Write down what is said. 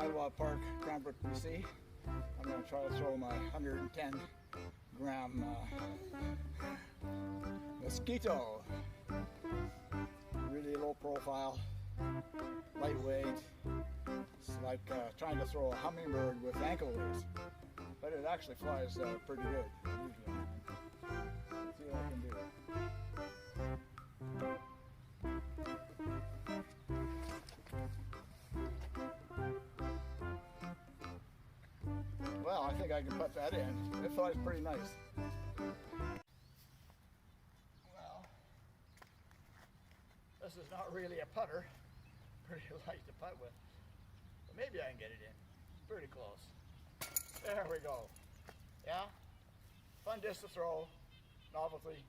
Ottawa Park, Cranbrook, BC. I'm going to try to throw my 110 gram Mosquito. Really low profile, lightweight. It's like trying to throw a hummingbird with ankle weights, but it actually flies pretty good usually. Let's see what I can do. Well, I think I can put that in. It flies pretty nice. Well, this is not really a putter. Pretty light to putt with. But maybe I can get it in. Pretty close. There we go. Yeah? Fun disc to throw. Novelty.